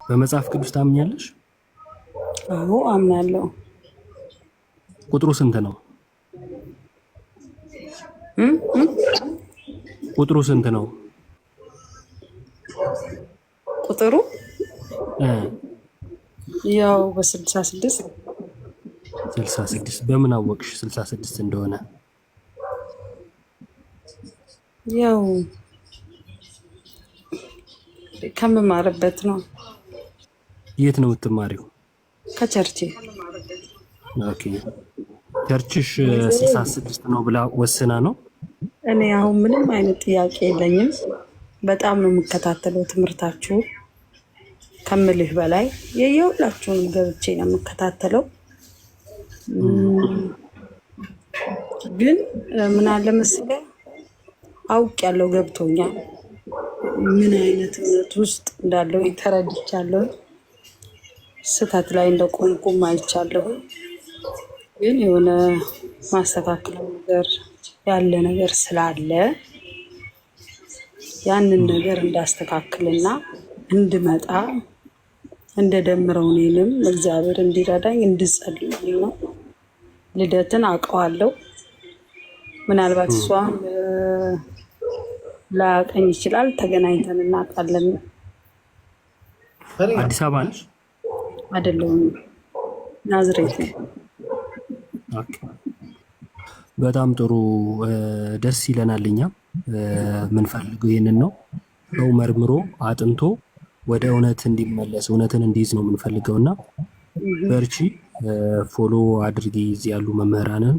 በመጽሐፍ ቅዱስ ታምኛለሽ? አዎ አምናለሁ። ቁጥሩ ስንት ነው? ቁጥሩ ስንት ነው? ቁጥሩ ያው በ66 66 በምን አወቅሽ 66 እንደሆነ? ያው ከምማርበት ነው። የት ነው የምትማሪው? ከቸርች። ኦኬ። ቸርችሽ 66 ነው ብላ ወስና ነው? እኔ አሁን ምንም አይነት ጥያቄ የለኝም። በጣም ነው የምከታተለው ትምህርታችሁ ከምልህ በላይ የየሁላችሁንም ገብቼ ነው የምከታተለው። ግን ምን አለ መሰለህ አውቅ ያለው ገብቶኛል። ምን አይነት እምነት ውስጥ እንዳለው ተረድቻለሁ። ስህተት ላይ እንደቆምኩም አይቻለሁ። ግን የሆነ ማስተካከለው ነገር ያለ ነገር ስላለ ያንን ነገር እንዳስተካክልና እንድመጣ እንደደምረው እኔንም እግዚአብሔር እንዲረዳኝ እንድጸልይ ነው። ልደትን አውቀዋለሁ። ምናልባት እሷም ላያውቀኝ ይችላል። ተገናኝተን እናውቃለን። አዲስ አበባ ነሽ? አይደለሁም፣ ናዝሬት ነው። በጣም ጥሩ ደስ ይለናል። እኛ ምንፈልገው ይሄንን ነው። ሰው መርምሮ አጥንቶ ወደ እውነት እንዲመለስ እውነትን እንዲይዝ ነው የምንፈልገውና በርቺ። ፎሎ አድርጊ እዚህ ያሉ መምህራንን።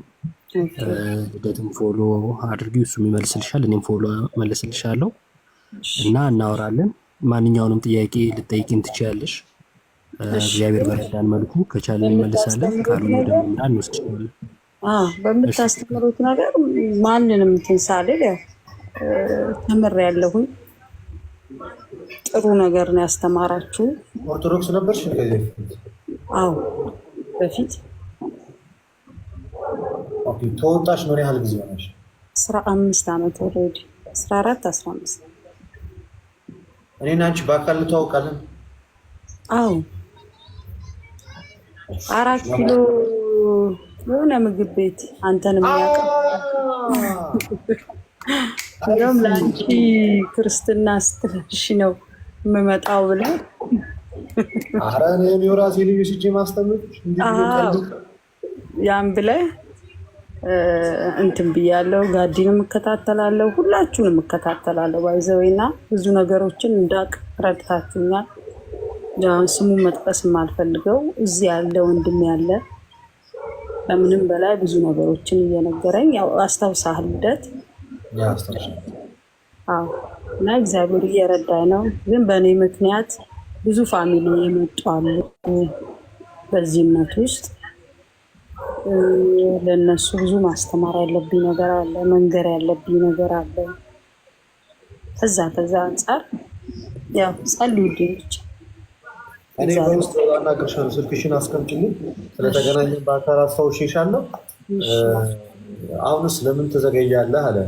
ልደትም ፎሎ አድርጊ፣ እሱም ይመልስልሻል፣ እኔም ፎሎ መልስልሻለሁ እና እናወራለን። ማንኛውንም ጥያቄ ልጠይቂን ትችያለሽ። እግዚአብሔር በረዳን መልኩ ከቻለን እንመልሳለን፣ ካልሆነ ደግሞ እንወስድሻለን። በምታስተምሩት ነገር ማንንም እንትን ሳልል ተምሬያለሁኝ። ጥሩ ነገር ነው ያስተማራችሁ። ኦርቶዶክስ ነበርሽ? አዎ በፊት። ኦኬ። ተወጣሽ ምን ያህል ጊዜ ሆነሽ? 15 ዓመት ኦልሬዲ 14 15። እኔና አንቺ በአካል እንተዋወቃለን? አዎ 4 ኪሎ የሆነ ምግብ ቤት አንተን የሚያውቀው እንደውም ለአንቺ ክርስትና ስትለሽ ነው የምመጣው ብለህ ኧረ እኔ ራሴ ልዩ ስጄ ማስተምር ያን ብለህ እንትን ብያለሁ። ጋዲንም እከታተላለሁ፣ ሁላችሁንም እከታተላለሁ። ባይዘወይና ብዙ ነገሮችን እንዳቅ ረድታችሁኛል። ስሙን መጥቀስ የማልፈልገው እዚህ ያለ ወንድም ያለ ከምንም በላይ ብዙ ነገሮችን እየነገረኝ ያው አስታውሳለሁ። ልደት አዎ። እና እግዚአብሔር እየረዳኝ ነው። ግን በእኔ ምክንያት ብዙ ፋሚሊ የመጡ አሉ በዚህ እምነት ውስጥ። ለእነሱ ብዙ ማስተማር ያለብኝ ነገር አለ፣ መንገር ያለብኝ ነገር አለ። ከዛ አንጻር ያው ጸልዩልኝ ብቻ። እኔ በውስጥ አናግርሻለሁ። ስልክሽን አስቀምጪልኝ። ስለተገናኘን በአካል አስታውሼሻለሁ። አሁንስ ለምን ትዘገያለህ አለ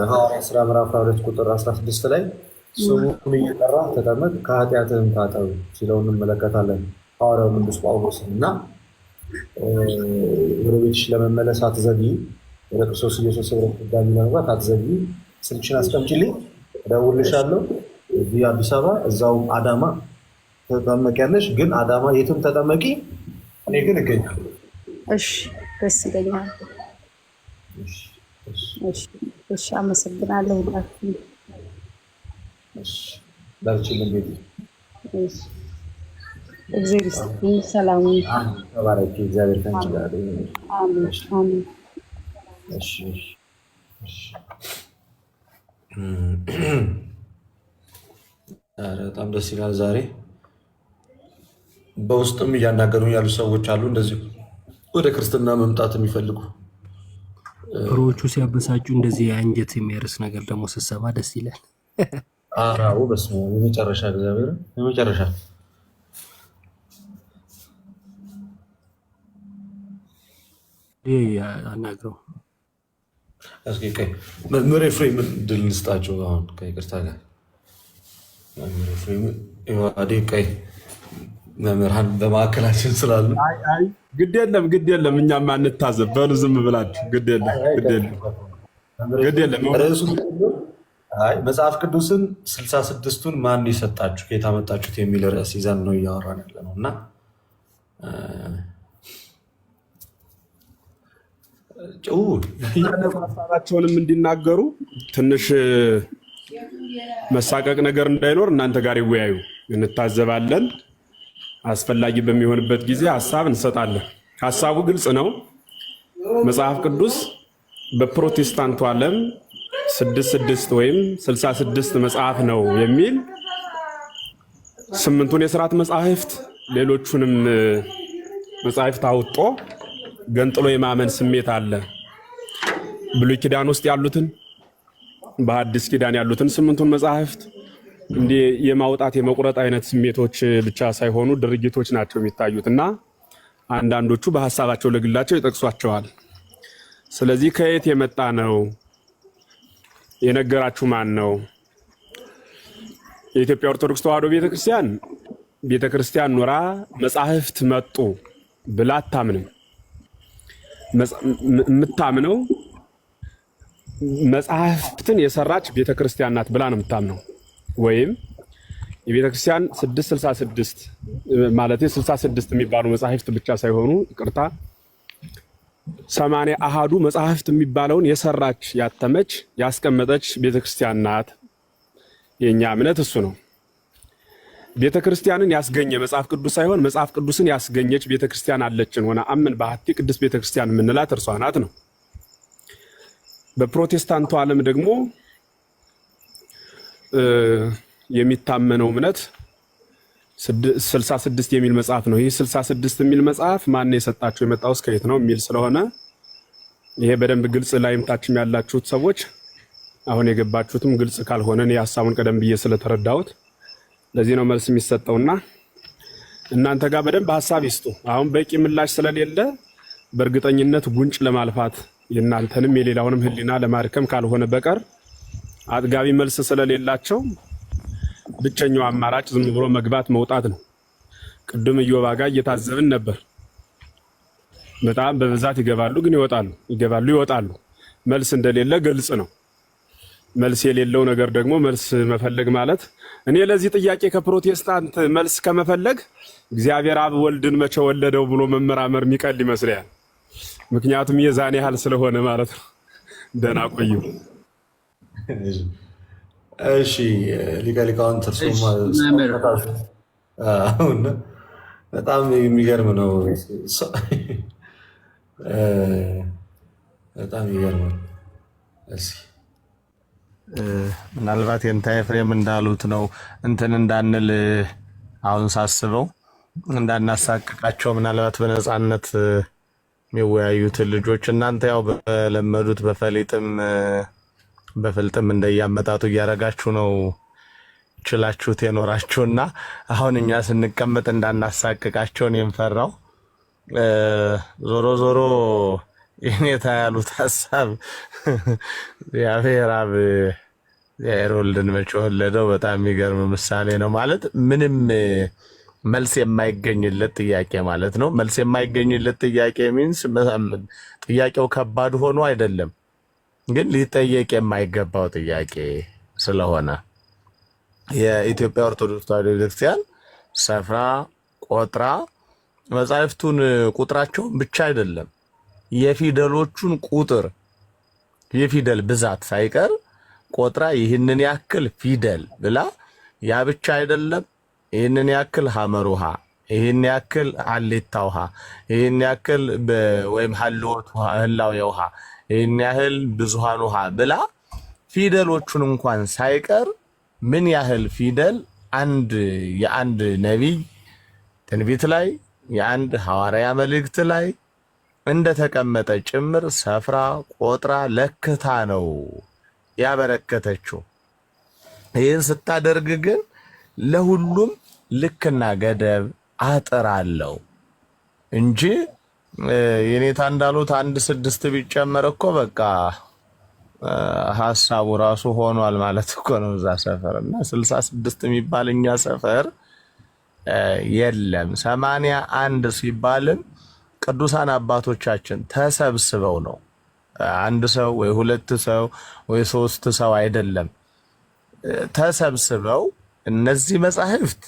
ሐዋርያት ሥራ ምዕራፍ 2 ቁጥር 16 ላይ ስሙን እየጠራ ተጠመቅ ከኃጢአትህም ታጠብ ሲለው እንመለከታለን ሐዋርያው ቅዱስ ጳውሎስ። እና ወደ ቤትሽ ለመመለስ አትዘግይ፣ ወደ ክርስቶስ ኢየሱስ ኅብረት ድጋሚ ለመግባት አትዘግይ። ስልክሽን አስቀምጪልኝ፣ እደውልልሻለሁ። እዚህ አዲስ አበባ እዛው አዳማ ተጠመቂያለሽ። ግን አዳማ የትም ተጠመቂ፣ እኔ ግን እገኛለሁ። እሺ፣ ደስ ይለኛል። እሺ፣ አመሰግናለሁ። ሁላችሁም በርቺልን ቤት። እግዚአብሔር ይስጥልኝ። ሰላም ተባረኪ። እግዚአብሔር ከአንቺ ጋር ይሁን። አሜን። እሺ። በጣም ደስ ይላል። ዛሬ በውስጥም እያናገሩኝ ያሉ ሰዎች አሉ፣ እንደዚሁ ወደ ክርስትና መምጣት የሚፈልጉ። ፕሮዎቹ ሲያበሳጩ እንደዚህ አንጀት የሚያርስ ነገር ደግሞ ስትሰማ ደስ ይላል። አዎ በስመ አብ። የመጨረሻ እግዚአብሔር የመጨረሻ አናግረው እስኪ ቀይ መምህር ኤፍሬም ድል እንስጣቸው። አሁን ከይቅርታ ጋር መምህር ኤፍሬም ይዋዴ ቀይ መምህራን በማዕከላችን ስላሉ ግድ የለም እኛም አንታዘብ በሉ ዝም ብላችሁ ግድ የለም መጽሐፍ ቅዱስን 66ቱን ማን የሰጣችሁ ከየት አመጣችሁት የሚል ርዕስ ይዘን ነው እያወራን ያለ ነው እና ሀሳባቸውንም እንዲናገሩ ትንሽ መሳቀቅ ነገር እንዳይኖር እናንተ ጋር ይወያዩ፣ እንታዘባለን። አስፈላጊ በሚሆንበት ጊዜ ሀሳብ እንሰጣለን። ሀሳቡ ግልጽ ነው። መጽሐፍ ቅዱስ በፕሮቴስታንቱ ዓለም 66 ወይም 66 መጽሐፍ ነው የሚል 8ቱን የሥርዓት መጻሕፍት ሌሎቹንም መጻሕፍት አውጦ ገንጥሎ የማመን ስሜት አለ። ብሉይ ኪዳን ውስጥ ያሉትን በሐዲስ ኪዳን ያሉትን 8ቱን መጻሕፍት እንዲህ የማውጣት የመቁረጥ አይነት ስሜቶች ብቻ ሳይሆኑ ድርጊቶች ናቸው የሚታዩት እና አንዳንዶቹ በሐሳባቸው ለግላቸው ይጠቅሷቸዋል። ስለዚህ ከየት የመጣ ነው? የነገራችሁ ማን ነው? የኢትዮጵያ ኦርቶዶክስ ተዋሕዶ ቤተክርስቲያን ኖራ መጻሕፍት መጡ ብላ አታምንም። የምታምነው መጽሐፍትን የሰራች ቤተክርስቲያን ናት ብላ ነው የምታምነው። ወይም የቤተክርስቲያን 666 ማለት 66 የሚባሉ መጽሐፍት ብቻ ሳይሆኑ ይቅርታ 80 አሃዱ መጽሐፍት የሚባለውን የሰራች ያተመች ያስቀመጠች ቤተክርስቲያን ናት። የኛ እምነት እሱ ነው። ቤተክርስቲያንን ያስገኘ መጽሐፍ ቅዱስ ሳይሆን መጽሐፍ ቅዱስን ያስገኘች ቤተክርስቲያን አለችን ሆነ አምን ባህቲ ቅድስት ቤተክርስቲያን የምንላት እርሷ ናት ነው። በፕሮቴስታንቱ ዓለም ደግሞ የሚታመነው እምነት 66 የሚል መጽሐፍ ነው። ይህ 66 የሚል መጽሐፍ ማን የሰጣቸው የመጣው ከየት ነው የሚል ስለሆነ ይሄ በደንብ ግልጽ ላይም ታችም ያላችሁት ሰዎች አሁን የገባችሁትም ግልጽ ካልሆነ እኔ ሐሳቡን ቀደም ብዬ ስለተረዳሁት ለዚህ ነው መልስ የሚሰጠውና እናንተ ጋር በደንብ ሐሳብ ይስጡ። አሁን በቂ ምላሽ ስለሌለ በእርግጠኝነት ጉንጭ ለማልፋት የእናንተንም የሌላውንም ህሊና ለማርከም ካልሆነ በቀር አጥጋቢ መልስ ስለሌላቸው ብቸኛው አማራጭ ዝም ብሎ መግባት መውጣት ነው። ቅድም ኢዮብ ጋር እየታዘብን ነበር። በጣም በብዛት ይገባሉ ግን ይወጣሉ። መልስ እንደሌለ ግልጽ ነው። መልስ የሌለው ነገር ደግሞ መልስ መፈለግ ማለት እኔ ለዚህ ጥያቄ ከፕሮቴስታንት መልስ ከመፈለግ እግዚአብሔር አብ ወልድን መቼ ወለደው ብሎ መመራመር የሚቀል ይመስላል። ምክንያቱም የዛኔ ያህል ስለሆነ ማለት ነው። ደህና ቆዩ። እሺ ሊቀ ሊቃውንት በጣም የሚገርም ነው። በጣም ይገርማል። ምናልባት የንታ ኤፍሬም እንዳሉት ነው እንትን እንዳንል አሁን ሳስበው እንዳናሳቅቃቸው ምናልባት በነፃነት የሚወያዩትን ልጆች እናንተ ያው በለመዱት በፍልጥም እንደያመጣጡ እያረጋችሁ ነው ችላችሁት የኖራችሁና አሁን እኛ ስንቀመጥ እንዳናሳቅቃቸውን የምፈራው ዞሮ የኔታ ያሉት ሐሳብ የአፌራብ የሮልድን መቼ ወለደው በጣም የሚገርም ምሳሌ ነው። ማለት ምንም መልስ የማይገኝለት ጥያቄ ማለት ነው። መልስ የማይገኝለት ጥያቄ ሚንስ ጥያቄው ከባድ ሆኖ አይደለም፣ ግን ሊጠየቅ የማይገባው ጥያቄ ስለሆነ የኢትዮጵያ ኦርቶዶክስ ተዋሕዶ ቤተክርስቲያን ሰፍራ ቆጥራ መጻሕፍቱን ቁጥራቸውን ብቻ አይደለም የፊደሎቹን ቁጥር የፊደል ብዛት ሳይቀር ቆጥራ ይህንን ያክል ፊደል ብላ ያ ብቻ አይደለም ይህንን ያክል ሐመር ውሃ ይህን ያክል ሀሌታ ውሃ ይህን ያክል ወይም ህላው የውሃ ይህን ያህል ብዙሃን ውሃ ብላ ፊደሎቹን እንኳን ሳይቀር ምን ያህል ፊደል የአንድ ነቢይ ትንቢት ላይ የአንድ ሐዋርያ መልእክት ላይ እንደተቀመጠ ጭምር ሰፍራ ቆጥራ ለክታ ነው ያበረከተችው። ይህን ስታደርግ ግን ለሁሉም ልክና ገደብ አጥር አለው እንጂ የኔታ እንዳሉት 1 6 ቢጨመር እኮ በቃ ሐሳቡ ራሱ ሆኗል ማለት እኮ ነው እዛ ሰፈር እና 66 የሚባል እኛ ሰፈር የለም። 81 ሲባልም ቅዱሳን አባቶቻችን ተሰብስበው ነው። አንድ ሰው ወይ ሁለት ሰው ወይ ሶስት ሰው አይደለም። ተሰብስበው እነዚህ መጻሕፍት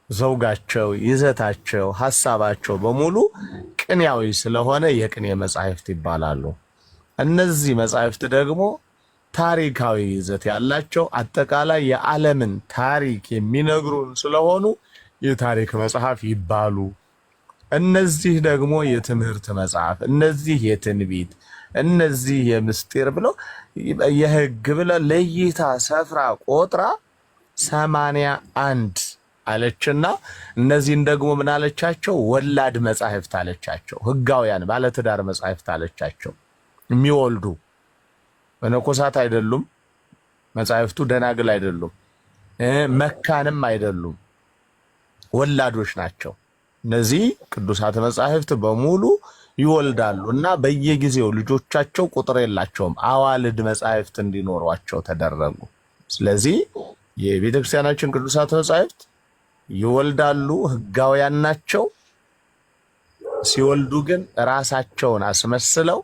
ዘውጋቸው፣ ይዘታቸው፣ ሐሳባቸው በሙሉ ቅኔያዊ ስለሆነ የቅኔ መጻሕፍት ይባላሉ። እነዚህ መጻሕፍት ደግሞ ታሪካዊ ይዘት ያላቸው አጠቃላይ የዓለምን ታሪክ የሚነግሩን ስለሆኑ የታሪክ መጽሐፍ ይባሉ። እነዚህ ደግሞ የትምህርት መጽሐፍ፣ እነዚህ የትንቢት፣ እነዚህ የምስጢር ብለው የሕግ ብለው ለይታ ሰፍራ ቆጥራ 81 አለችና እነዚህን ደግሞ ምን አለቻቸው? ወላድ መጻሕፍት አለቻቸው። ሕጋውያን ባለትዳር መጻሕፍት አለቻቸው። የሚወልዱ መነኮሳት አይደሉም። መጻሕፍቱ ደናግል አይደሉም፣ መካንም አይደሉም፣ ወላዶች ናቸው። እነዚህ ቅዱሳት መጻሕፍት በሙሉ ይወልዳሉ እና በየጊዜው ልጆቻቸው ቁጥር የላቸውም። አዋልድ መጻሕፍት እንዲኖሯቸው ተደረጉ። ስለዚህ የቤተክርስቲያናችን ቅዱሳት መጻሕፍት ይወልዳሉ፣ ሕጋውያን ናቸው። ሲወልዱ ግን ራሳቸውን አስመስለው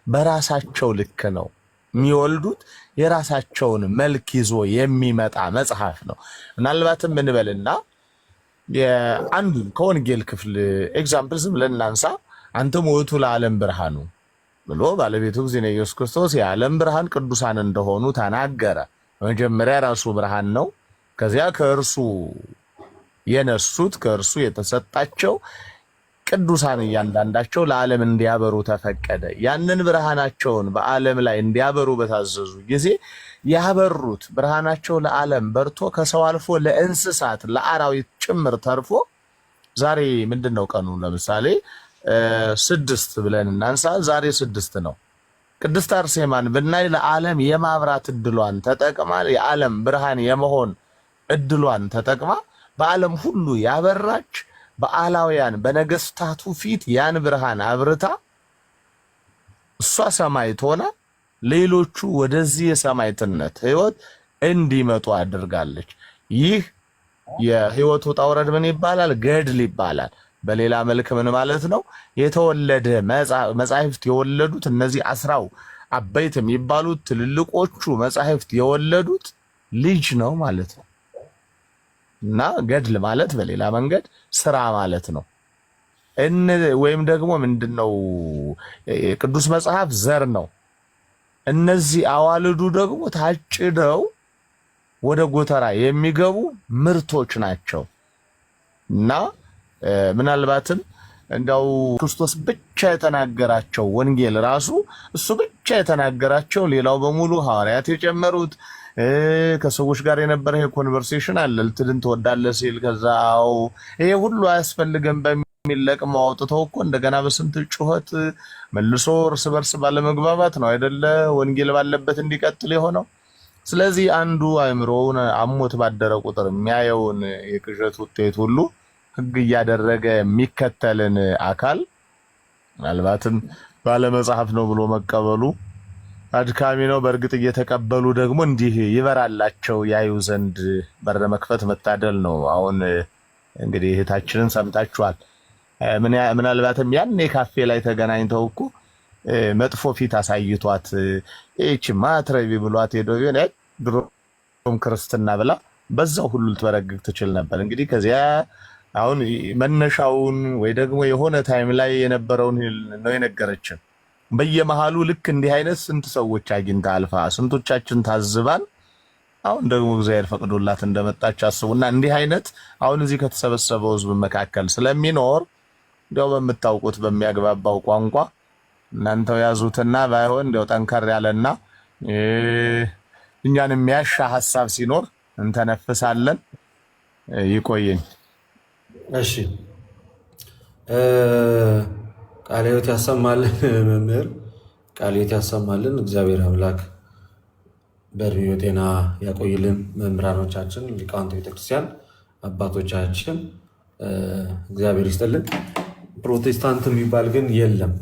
በራሳቸው ልክ ነው የሚወልዱት። የራሳቸውን መልክ ይዞ የሚመጣ መጽሐፍ ነው። ምናልባትም እንበልና የአንዱን ከወንጌል ክፍል ኤግዛምፕል ዝም ብለን እናንሳ። አንተም ውእቱ ለዓለም ብርሃኑ ብሎ ባለቤቱ እግዚእነ ኢየሱስ ክርስቶስ የዓለም ብርሃን ቅዱሳን እንደሆኑ ተናገረ። መጀመሪያ ራሱ ብርሃን ነው። ከዚያ ከእርሱ የነሱት ከእርሱ የተሰጣቸው ቅዱሳን እያንዳንዳቸው ለዓለም እንዲያበሩ ተፈቀደ። ያንን ብርሃናቸውን በዓለም ላይ እንዲያበሩ በታዘዙ ጊዜ ያበሩት ብርሃናቸው ለዓለም በርቶ ከሰው አልፎ ለእንስሳት ለአራዊት ጭምር ተርፎ ዛሬ ምንድነው ቀኑ? ለምሳሌ 6 ብለን እናንሳ። ዛሬ 6 ነው። ቅድስት አርሴማን ብናይ ለዓለም የማብራት እድሏን ተጠቅማ የዓለም ብርሃን የመሆን እድሏን ተጠቅማ በዓለም ሁሉ ያበራች በአላውያን በነገስታቱ ፊት ያን ብርሃን አብርታ እሷ ሰማዕት ሆና ሌሎቹ ወደዚህ የሰማዕትነት ሕይወት እንዲመጡ አድርጋለች። ይህ የሕይወት ውጣ ውረድ ምን ይባላል? ገድል ይባላል። በሌላ መልክ ምን ማለት ነው? የተወለደ መጻሕፍት የወለዱት እነዚህ 10 አበይት የሚባሉት ትልልቆቹ መጻሕፍት የወለዱት ልጅ ነው ማለት ነው። እና ገድል ማለት በሌላ መንገድ ስራ ማለት ነው። ወይም ደግሞ ምንድነው? ቅዱስ መጽሐፍ ዘር ነው። እነዚህ አዋልዱ ደግሞ ታጭደው ወደ ጎተራ የሚገቡ ምርቶች ናቸው። እና ምናልባትም እንደው ክርስቶስ ብቻ የተናገራቸው ወንጌል ራሱ እሱ ብቻ የተናገራቸው ሌላው በሙሉ ሐዋርያት የጨመሩት ከሰዎች ጋር የነበረ ኮንቨርሴሽን አለ። ልትድን ትወዳለህ ሲል ከዛው ይሄ ሁሉ አያስፈልግም በሚል ለቅመው አውጥተው እኮ እንደገና በስንት ጩኸት መልሶ እርስ በርስ ባለመግባባት ነው አይደለ ወንጌል ባለበት እንዲቀጥል የሆነው። ስለዚህ አንዱ አእምሮውን አሞት ባደረ ቁጥር የሚያየውን የቅዠት ውጤት ሁሉ ሕግ እያደረገ የሚከተልን አካል ምናልባትም ባለመጽሐፍ ነው ብሎ መቀበሉ አድካሚ ነው። በእርግጥ እየተቀበሉ ደግሞ እንዲህ ይበራላቸው ያዩ ዘንድ በር መክፈት መታደል ነው። አሁን እንግዲህ እህታችንን ሰምታችኋል። ምናልባትም ያኔ ካፌ ላይ ተገናኝተው እኮ መጥፎ ፊት አሳይቷት እቺ ማትረቢ ብሏት ሄዶ ይሆነ ድሮም ክርስትና ብላ በዛው ሁሉ ልትበረግግ ትችል ነበር። እንግዲህ ከዚያ አሁን መነሻውን ወይ ደግሞ የሆነ ታይም ላይ የነበረውን ነው የነገረችን። በየመሃሉ ልክ እንዲህ አይነት ስንት ሰዎች አግኝታ አልፋ ስንቶቻችን ታዝባን አሁን ደግሞ እግዚአብሔር ፈቅዶላት እንደመጣች አስቡና እንዲህ አይነት አሁን እዚህ ከተሰበሰበው ሕዝብ መካከል ስለሚኖር እንደው በምታውቁት በሚያግባባው ቋንቋ እናንተው ያዙትና ባይሆን እንደው ጠንከር ያለና እኛን የሚያሻ ሐሳብ ሲኖር እንተነፍሳለን። ይቆየኝ። እሺ ቃለ ሕይወት ያሰማልን መምህር፣ ቃለ ሕይወት ያሰማልን። እግዚአብሔር አምላክ በእድሜ ጤና ያቆይልን። መምህራኖቻችን፣ ሊቃውንተ ቤተክርስቲያን አባቶቻችን እግዚአብሔር ይስጥልን። ፕሮቴስታንት የሚባል ግን የለም።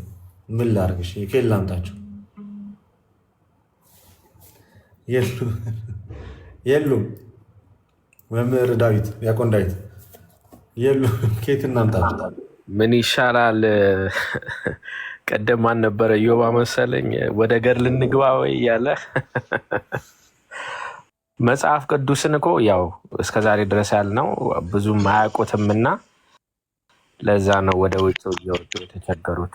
ምን ላድርግሽ? ከየት ላምጣቸው? የሉም። መምህር ዳዊት ያቆን ዳዊት የሉም። ከየት እናምጣቸው? ምን ይሻላል? ቀደም ማን ነበረ? ዮባ መሰለኝ ወደ ገር ልንግባ ወይ እያለ መጽሐፍ ቅዱስን እኮ ያው እስከዛሬ ድረስ ያልነው ብዙም አያውቁትምና ለዛ ነው ወደ ውጭ እየወጡ የተቸገሩት።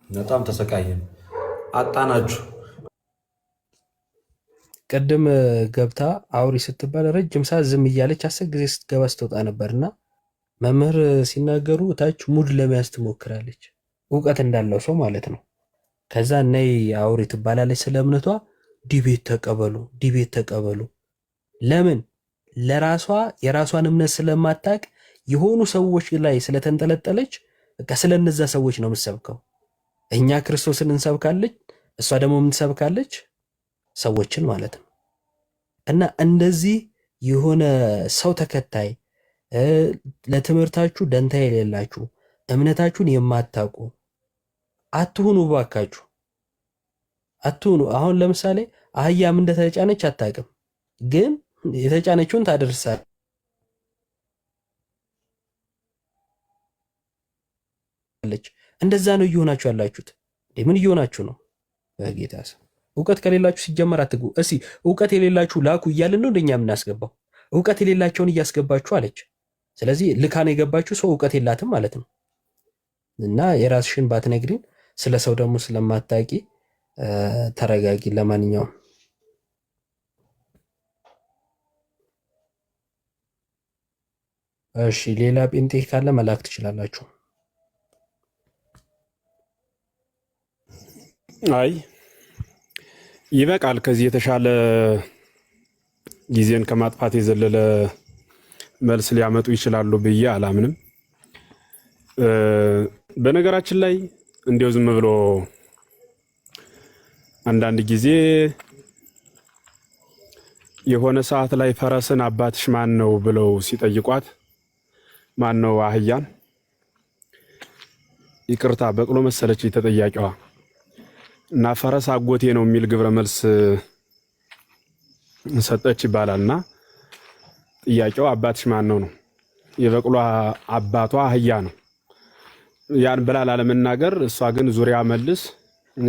በጣም ተሰቃየን፣ አጣናችሁ። ቅድም ገብታ አውሪ ስትባል ረጅም ሰዓት ዝም እያለች 10 ጊዜ ስትገባ ስትወጣ ነበርና መምህር ሲናገሩ ታች ሙድ ለመያዝ ትሞክራለች፣ እውቀት እንዳለው ሰው ማለት ነው። ከዛ ነይ አውሪ ትባላለች ስለ እምነቷ። ዲቤት ተቀበሉ። ለምን? ለራሷ የራሷን እምነት ስለማታቅ የሆኑ ሰዎች ላይ ስለተንጠለጠለች በቃ ስለነዛ ሰዎች ነው የምትሰብከው። እኛ ክርስቶስን እንሰብካለች፣ እሷ ደግሞ የምትሰብካለች ሰዎችን ማለት ነው። እና እንደዚህ የሆነ ሰው ተከታይ ለትምህርታችሁ ደንታ የሌላችሁ እምነታችሁን የማታውቁ አትሁኑ፣ ባካችሁ አትሁኑ። አሁን ለምሳሌ አህያም እንደተጫነች አታውቅም፣ ግን የተጫነችውን ታደርሳለች። እንደዛ ነው እየሆናችሁ ያላችሁት። ምን እየሆናችሁ ነው? በጌታ ስም እውቀት ከሌላችሁ ሲጀመር አትግቡ። እስኪ እውቀት የሌላችሁ ላኩ እያልን ነው እንደኛ የምናስገባው። እውቀት የሌላቸውን እያስገባችሁ አለች። ስለዚህ ልካን የገባችሁ ሰው እውቀት የላትም ማለት ነው። እና የራስሽን ባትነግሪን ስለ ሰው ደግሞ ስለማታቂ ተረጋጊ። ለማንኛውም እሺ፣ ሌላ ጴንጤ ካለ መላክ ትችላላችሁ። አይ ይበቃል። ከዚህ የተሻለ ጊዜን ከማጥፋት የዘለለ መልስ ሊያመጡ ይችላሉ ብዬ አላምንም። በነገራችን ላይ እንዲያው ዝም ብሎ አንዳንድ ጊዜ የሆነ ሰዓት ላይ ፈረስን አባትሽ ማን ነው ብለው ሲጠይቋት ማን ነው አህያን፣ ይቅርታ በቅሎ መሰለች ተጠያቂዋ እና ፈረስ አጎቴ ነው የሚል ግብረ መልስ ሰጠች ይባላልና ጥያቄው አባትሽ ማን ነው ነው። የበቅሎ አባቷ አህያ ነው። ያን ብላ ላለመናገር እሷ ግን ዙሪያ መልስ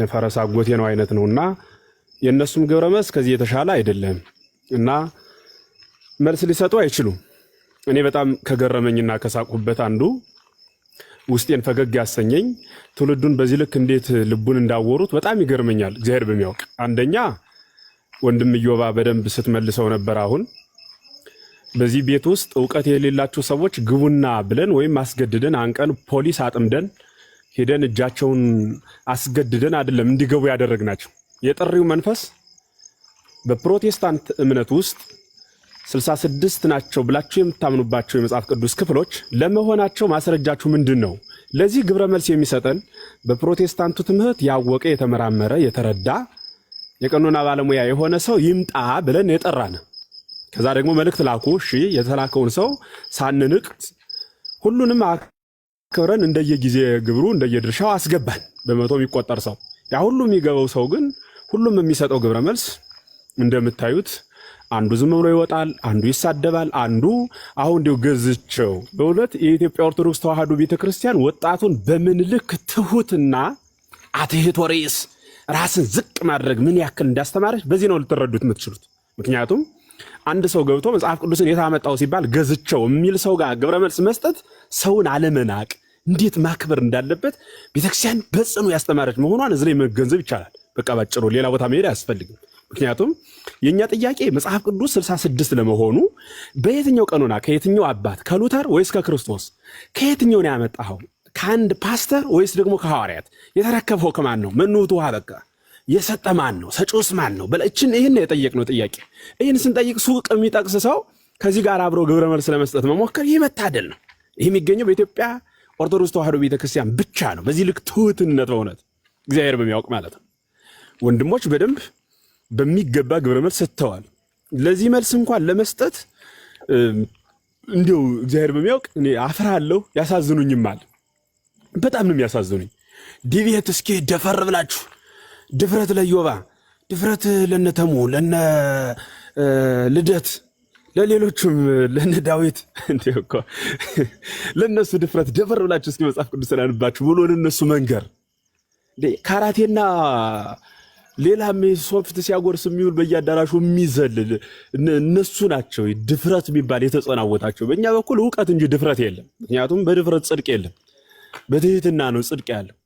ፈረስ አጎቴ ነው አይነት ነውና የነሱም ግብረ መልስ ከዚህ የተሻለ አይደለም እና መልስ ሊሰጡ አይችሉም። እኔ በጣም ከገረመኝና ከሳቁበት አንዱ ውስጤን ፈገግ ያሰኘኝ ትውልዱን በዚህ ልክ እንዴት ልቡን እንዳወሩት በጣም ይገርመኛል። እግዚአብሔር በሚያውቅ አንደኛ ወንድም ኢዮባ በደንብ ስትመልሰው ነበር። አሁን በዚህ ቤት ውስጥ እውቀት የሌላቸው ሰዎች ግቡና ብለን ወይም አስገድደን አንቀን ፖሊስ አጥምደን ሄደን እጃቸውን አስገድደን አይደለም እንዲገቡ ያደረግናቸው። የጥሪው መንፈስ በፕሮቴስታንት እምነት ውስጥ 66 ናቸው ብላችሁ የምታምኑባቸው የመጽሐፍ ቅዱስ ክፍሎች ለመሆናቸው ማስረጃችሁ ምንድን ነው? ለዚህ ግብረ መልስ የሚሰጠን በፕሮቴስታንቱ ትምህርት ያወቀ የተመራመረ የተረዳ የቀኖና ባለሙያ የሆነ ሰው ይምጣ ብለን የጠራን። ከዛ ደግሞ መልእክት ላኩ። እሺ፣ የተላከውን ሰው ሳንንቅ ሁሉንም አክብረን እንደየጊዜ ግብሩ እንደየድርሻው አስገባን። በመቶ የሚቆጠር ሰው ያ ሁሉ የሚገባው ሰው ግን ሁሉም የሚሰጠው ግብረ መልስ እንደምታዩት አንዱ ዝም ብሎ ይወጣል፣ አንዱ ይሳደባል፣ አንዱ አሁን እንዲሁ ገዝቸው። በእውነት የኢትዮጵያ ኦርቶዶክስ ተዋሕዶ ቤተክርስቲያን ወጣቱን በምን ልክ ትሁትና አትሄቶሬስ ራስን ዝቅ ማድረግ ምን ያክል እንዳስተማረች በዚህ ነው ልትረዱት የምትችሉት። ምክንያቱም አንድ ሰው ገብቶ መጽሐፍ ቅዱስን የታመጣው ሲባል ገዝቸው የሚል ሰው ጋር ግብረ መልስ መስጠት ሰውን አለመናቅ፣ እንዴት ማክበር እንዳለበት ቤተክርስቲያን በጽኑ ያስተማረች መሆኗን እዚህ ላይ መገንዘብ ይቻላል። በቃ ባጭሩ ሌላ ቦታ መሄድ አያስፈልግም። ምክንያቱም የኛ ጥያቄ መጽሐፍ ቅዱስ 66 ለመሆኑ በየትኛው ቀኖና ከየትኛው አባት ከሉተር ወይስ ከክርስቶስ ከየትኛው ነው ያመጣው? ከአንድ ፓስተር ወይስ ደግሞ ከሐዋርያት? የተረከበው ከማን ነው? መኑቱ በቃ የሰጠ ማን ነው? ሰጪውስ ማን ነው? በለችን ይህን የጠየቅነው ጥያቄ። ይህን ስንጠይቅ ሱቅ የሚጠቅስ ሰው ከዚህ ጋር አብሮ ግብረ መልስ ለመስጠት መሞከር ይህ መታደል ነው። ይህ የሚገኘው በኢትዮጵያ ኦርቶዶክስ ተዋሕዶ ቤተክርስቲያን ብቻ ነው። በዚህ ልክ ትሁትነት በእውነት እግዚአብሔር በሚያውቅ ማለት ነው። ወንድሞች በደንብ በሚገባ ግብረ መልስ ሰጥተዋል። ለዚህ መልስ እንኳን ለመስጠት እንዲሁ እግዚአብሔር በሚያውቅ እኔ አፍራለሁ፣ ያሳዝኑኝማል። በጣም ነው የሚያሳዝኑኝ። ዲቤት እስኪ ደፈር ብላችሁ ድፍረት ለዮባ፣ ድፍረት ለነተሙ፣ ለነ ልደት፣ ለሌሎችም ለነ ዳዊት እንዴኮ ለነሱ ድፍረት ደፈር ብላችሁ እስኪ መጽሐፍ ቅዱስ ስላንባችሁ ብሎ ለነሱ መንገር ካራቴና ሌላም ሶፍት ሲያጎርስ የሚውል በየአዳራሹ የሚዘልል እነሱ ናቸው ድፍረት የሚባል የተጸናወታቸው። በእኛ በኩል እውቀት እንጂ ድፍረት የለም። ምክንያቱም በድፍረት ጽድቅ የለም፣ በትህትና ነው ጽድቅ ያለው።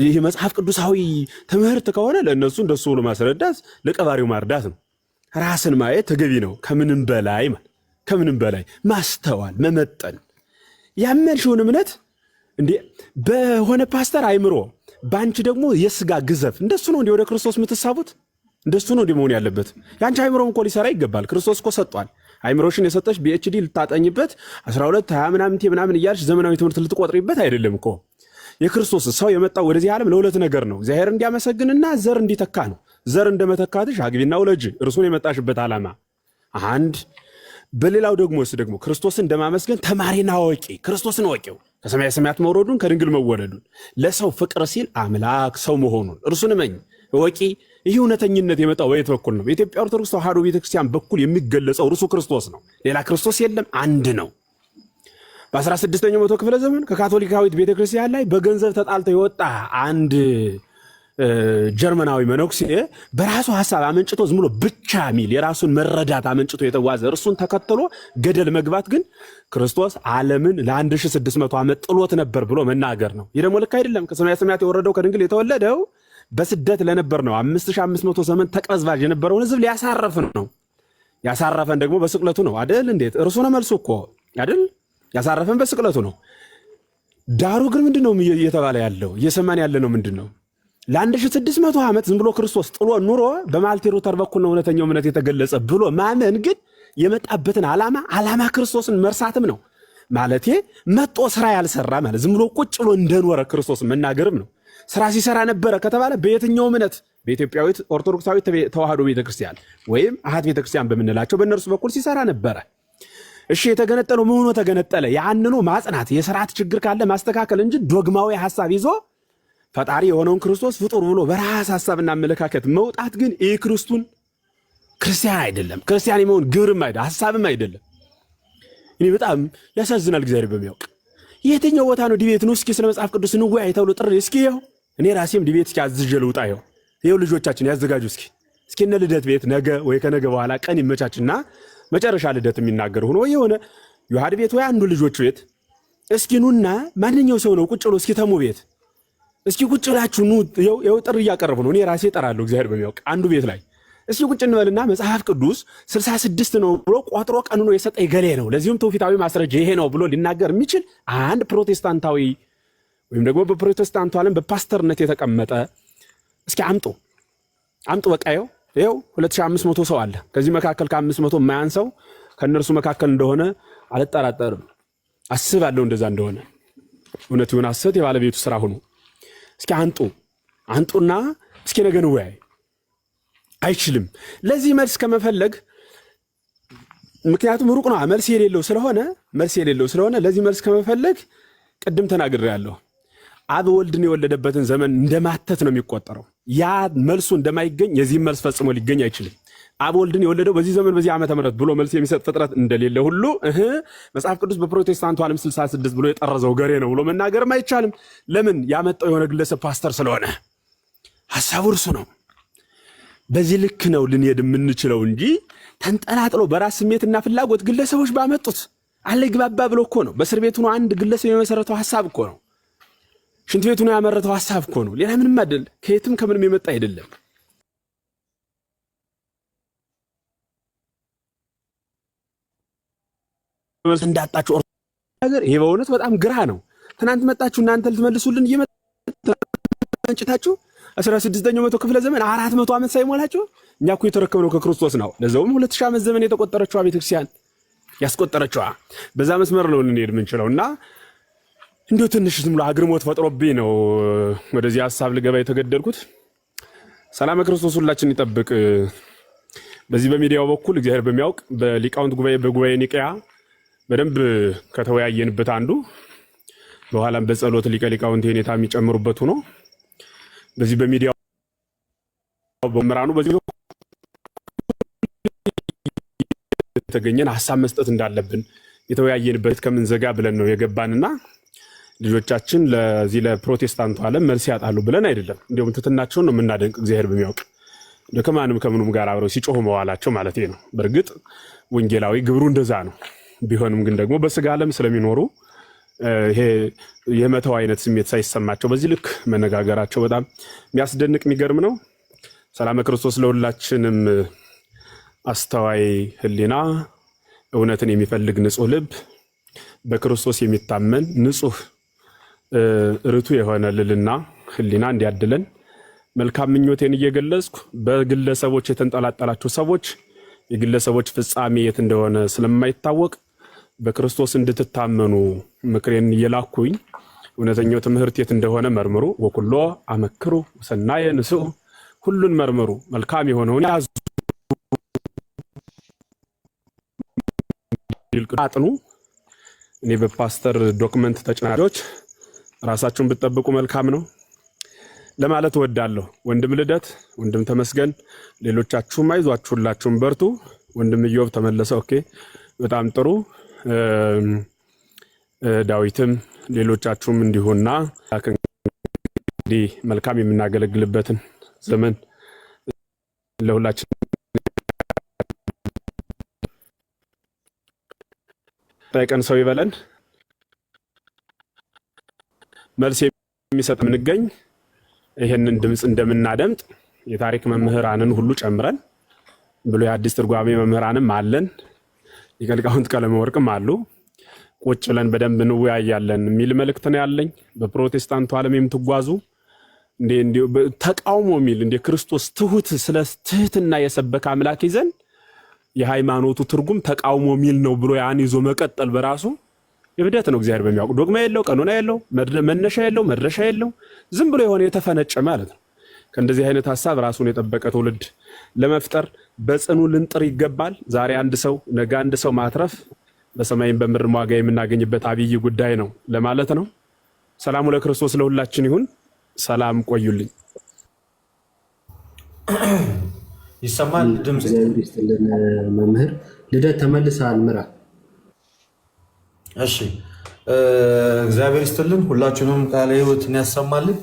ይህ መጽሐፍ ቅዱሳዊ ትምህርት ከሆነ ለእነሱ እንደሱ ብሎ ማስረዳት ለቀባሪው ማርዳት ነው። ራስን ማየት ተገቢ ነው። ከምንም በላይ ማስተዋል፣ መመጠን ያመንሽውን እምነት እንዴ በሆነ ፓስተር አይምሮ ባንቺ ደግሞ የስጋ ግዘፍ እንደሱ ነው እንዴ ወደ ክርስቶስ የምትሳቡት? እንደሱ ነው እንዴ መሆን ያለበት? ያንቺ አይምሮም እኮ ሊሰራ ይገባል። ክርስቶስ እኮ ሰጧል። አይምሮሽን የሰጠሽ ቢኤችዲ ልታጠኝበት 12 20 ምናምን እያልሽ ዘመናዊ ትምህርት ልትቆጥሪበት አይደለም እኮ። የክርስቶስ ሰው የመጣው ወደዚህ ዓለም ለሁለት ነገር ነው፣ እግዚአብሔር እንዲያመሰግንና ዘር እንዲተካ ነው። ዘር እንደመተካትሽ አግቢና ውለጅ፣ እርሱን የመጣሽበት ዓላማ አንድ። በሌላው ደግሞ ክርስቶስን እንደማመስገን ተማሪና አዋቂ፣ ክርስቶስን ወቂው ከሰማይ ሰማያት መውረዱን ከድንግል መወለዱን ለሰው ፍቅር ሲል አምላክ ሰው መሆኑን እርሱን እመኝ ወቂ። ይህ እውነተኝነት የመጣው በየት በኩል ነው? በኢትዮጵያ ኦርቶዶክስ ተዋሕዶ ቤተክርስቲያን በኩል የሚገለጸው እርሱ ክርስቶስ ነው። ሌላ ክርስቶስ የለም፣ አንድ ነው። በ16ኛው መቶ ክፍለ ዘመን ከካቶሊካዊት ቤተክርስቲያን ላይ በገንዘብ ተጣልቶ የወጣ አንድ ጀርመናዊ መነኩሴ በራሱ ሐሳብ አመንጭቶ ዝም ብሎ ብቻ ሚል የራሱን መረዳት አመንጭቶ የተዋዘ እርሱን ተከትሎ ገደል መግባት ግን ክርስቶስ ዓለምን ለ1600 ዓመት ጥሎት ነበር ብሎ መናገር ነው። ይህ ደግሞ ልክ አይደለም። ከሰማይ ሰማያት የወረደው ከድንግል የተወለደው በስደት ለነበር ነው። 5500 ዘመን ተቀዝባዥ የነበረውን ሕዝብ ሊያሳረፍ ነው። ያሳረፈን ደግሞ በስቅለቱ ነው አይደል? እንዴት እርሱ ነው መልሱ እኮ አይደል? ያሳረፈን በስቅለቱ ነው። ዳሩ ግን ምንድነው እየተባለ ያለው እየሰማን ያለ ነው ምንድነው? ለ1600 ዓመት ዝም ብሎ ክርስቶስ ጥሎ ኑሮ በማርቲን ሉተር በኩል ነው እውነተኛው እምነት የተገለጸ ብሎ ማመን ግን የመጣበትን ዓላማ ክርስቶስን መርሳትም ነው። ማለቴ መጦ ስራ ያልሰራ ማለት ዝም ብሎ ቁጭ ብሎ እንደኖረ ክርስቶስ መናገርም ነው። ስራ ሲሰራ ነበረ ከተባለ በየትኛው እምነት? በኢትዮጵያዊት ኦርቶዶክሳዊት ተዋሕዶ ቤተክርስቲያን ወይም አሃት ቤተክርስቲያን በምንላቸው በእነርሱ በኩል ሲሰራ ነበረ። እሺ የተገነጠለው ምን ሆኖ ተገነጠለ? ያንኑ ማጽናት፣ የሥርዓት ችግር ካለ ማስተካከል እንጂ ዶግማዊ ሐሳብ ይዞ ፈጣሪ የሆነውን ክርስቶስ ፍጡር ብሎ በራስ ሐሳብና አመለካከት መውጣት ግን ይህ ክርስቲያን አይደለም። ክርስቲያን የመሆን ግብርም አይደለም፣ ሐሳብም አይደለም። እኔ በጣም ያሳዝናል። እግዚአብሔር በሚያውቅ የትኛው ቦታ ነው ዲቤት ነው? እስኪ ስለ መጽሐፍ ቅዱስ እንወያይ ተብሎ ጥሪ እስኪ ይኸው እኔ ራሴም ዲቤት እስኪ አዝዤ ልውጣ። ይኸው ልጆቻችን ያዘጋጁ እስኪ እነ ልደት ቤት ነገ ወይ ከነገ በኋላ ቀን ይመቻችና መጨረሻ ልደት የሚናገር ሆኖ የሆነ ዮሐድ ቤት ወይ አንዱ ልጆች ቤት እስኪ ኑና ማንኛው ሰው ነው ቁጭ ብሎ እስኪ ተሙ ቤት እስኪ ቁጭ ብላችሁ ኑ። ይኸው ጥሪ እያቀረቡ ነው። እኔ ራሴ እጠራለሁ። እግዚአብሔር በሚያውቅ አንዱ ቤት ላይ እስኪ ቁጭ እንበልና መጽሐፍ ቅዱስ 66 ነው ብሎ ቆጥሮ ቀንኖ የሰጠ ገሌ ነው፣ ለዚሁም ትውፊታዊ ማስረጃ ይሄ ነው ብሎ ሊናገር የሚችል አንድ ፕሮቴስታንታዊ ወይም ደግሞ በፕሮቴስታንቱ ዓለም በፓስተርነት የተቀመጠ እስኪ አምጡ። በቃ ይኸው 2500 ሰው አለ። ከዚህ መካከል ከ500 የማያንሰው ከእነርሱ መካከል እንደሆነ አልጠራጠርም። አስባለሁ እንደዛ እንደሆነ። እውነት ይሁን ሐሰት የባለቤቱ ስራ ሆኖ እስኪ አንጡና እስኪ ነገ እንወያይ። አይችልም። ለዚህ መልስ ከመፈለግ ምክንያቱም ሩቅ ነው፣ መልስ የሌለው ስለሆነ ለዚህ መልስ ከመፈለግ ቅድም ተናግሬያለሁ። አብ ወልድን የወለደበትን ዘመን እንደማተት ነው የሚቆጠረው። ያ መልሱ እንደማይገኝ የዚህም መልስ ፈጽሞ ሊገኝ አይችልም። አብ ወልድን የወለደው በዚህ ዘመን በዚህ ዓመተ ምህረት ብሎ መልስ የሚሰጥ ፍጥረት እንደሌለ ሁሉ መጽሐፍ ቅዱስ በፕሮቴስታንቱ ዓለም 66 ብሎ የጠረዘው ገሬ ነው ብሎ መናገርም አይቻልም። ለምን? ያመጣው የሆነ ግለሰብ ፓስተር ስለሆነ ሐሳቡ እርሱ ነው። በዚህ ልክ ነው ልንሄድ የምንችለው እንጂ ተንጠላጥሎ በራስ ስሜትና ፍላጎት ግለሰቦች ባመጡት አለ ግባባ ብሎ እኮ ነው። በእስር ቤቱ ነው አንድ ግለሰብ የመሰረተው ሐሳብ እኮ ነው። ሽንት ቤቱ ነው ያመረተው ሐሳብ እኮ ነው። ሌላ ምንም አይደለም። ከየትም ከምንም የመጣ አይደለም። እንዳጣችሁ ነገር ይሄ በእውነት በጣም ግራ ነው። ትናንት መጣችሁ እናንተ ልትመልሱልን እየመጣችሁ 16ኛው መቶ ክፍለ ዘመን 400 ዓመት ሳይሞላችሁ እኛ እኮ የተረከብነው ከክርስቶስ ነው። ለዛውም 2000 ዓመት ዘመን የተቆጠረችዋ ቤተክርስቲያን ያስቆጠረችዋ በዛ መስመር ነው ልንሄድ የምንችለውና እንዲሁ ትንሽ ዝም ብሎ አግርሞት ፈጥሮብኝ ነው ወደዚህ ሐሳብ ልገባ የተገደድኩት። ሰላም ክርስቶስ ሁላችን ይጠብቅ። በዚህ በሚዲያው በኩል እግዚአብሔር በሚያውቅ በሊቃውንት ጉባኤ በጉባኤ ኒቅያ በደንብ ከተወያየንበት አንዱ በኋላም በጸሎት ሊቀ ሊቃውንት የኔታ የሚጨምሩበት ሆኖ በዚህ በሚዲያው በመራኑ በዚህ የተገኘን ሐሳብ መስጠት እንዳለብን የተወያየንበት ከምንዘጋ ብለን ነው የገባንና ልጆቻችን ለዚህ ለፕሮቴስታንቱ ዓለም መልስ ያጣሉ ብለን አይደለም። እንዲሁም ትትናቸውን ነው የምናደንቅ እግዚአብሔር በሚያውቅ ከማንም ከምኑም ጋር አብረው ሲጮሁ መዋላቸው ማለት ነው። በእርግጥ ወንጌላዊ ግብሩ እንደዛ ነው። ቢሆንም ግን ደግሞ በስጋ ዓለም ስለሚኖሩ ይሄ የመተው አይነት ስሜት ሳይሰማቸው በዚህ ልክ መነጋገራቸው በጣም የሚያስደንቅ የሚገርም ነው። ሰላም ክርስቶስ ለሁላችንም። አስተዋይ ሕሊና፣ እውነትን የሚፈልግ ንጹህ ልብ፣ በክርስቶስ የሚታመን ንጹህ ርቱ የሆነ ልልና ሕሊና እንዲያድለን መልካም ምኞቴን እየገለጽኩ በግለሰቦች የተንጠላጠላችሁ ሰዎች የግለሰቦች ፍጻሜ የት እንደሆነ ስለማይታወቅ በክርስቶስ እንድትታመኑ ምክሬን እየላኩኝ እውነተኛው ትምህርት የት እንደሆነ መርምሩ። ወኩሎ አመክሩ ሰናየ ንስኡ፣ ሁሉን መርምሩ መልካም የሆነውን ያዙ አጥኑ። እኔ በፓስተር ዶክመንት ተጭናጆች ራሳችሁን ብትጠብቁ መልካም ነው ለማለት እወዳለሁ። ወንድም ልደት፣ ወንድም ተመስገን፣ ሌሎቻችሁም አይዟችሁላችሁም በርቱ። ወንድም ኢዮብ ተመለሰ። ኦኬ በጣም ጥሩ። ዳዊትም ሌሎቻችሁም እንዲሁና እንግዲህ መልካም የምናገለግልበትን ዘመን ለሁላችን ጠይቀን ሰው ይበለን። መልስ የሚሰጥ ምንገኝ ይሄንን ድምጽ እንደምናደምጥ የታሪክ መምህራንን ሁሉ ጨምረን ብሎ የአዲስ ትርጓሜ መምህራንም አለን፣ የሊቃውንት ቀለመ ወርቅም አሉ። ቁጭ ብለን በደንብ እንወያያለን የሚል መልእክት ነው ያለኝ። በፕሮቴስታንቱ ዓለም የምትጓዙ እንደ ተቃውሞ የሚል እንደ ክርስቶስ ትሁት ስለ ትህትና የሰበከ አምላክ ይዘን የሃይማኖቱ ትርጉም ተቃውሞ የሚል ነው ብሎ ያን ይዞ መቀጠል በራሱ ይብደት ነው። እግዚአብሔር በሚያውቅ ዶግማ የለው፣ ቀኖና የለው፣ መነሻ የለው፣ መድረሻ የለው፣ ዝም ብሎ የሆነ የተፈነጨ ማለት ነው። ከእንደዚህ አይነት ሐሳብ ራሱን የጠበቀ ትውልድ ለመፍጠር በጽኑ ልንጥር ይገባል። ዛሬ አንድ ሰው ነገ አንድ ሰው ማትረፍ በሰማይም በምድርም ዋጋ የምናገኝበት አብይ ጉዳይ ነው ለማለት ነው። ሰላሙ ለክርስቶስ ለሁላችን ይሁን። ሰላም ቆዩልኝ። ይሰማል ድምጽ? መምህር ልደት ተመልሰሃል። ምራ። እሺ እግዚአብሔር ይስጥልን። ሁላችሁንም ቃለ ሕይወትን ያሰማልን።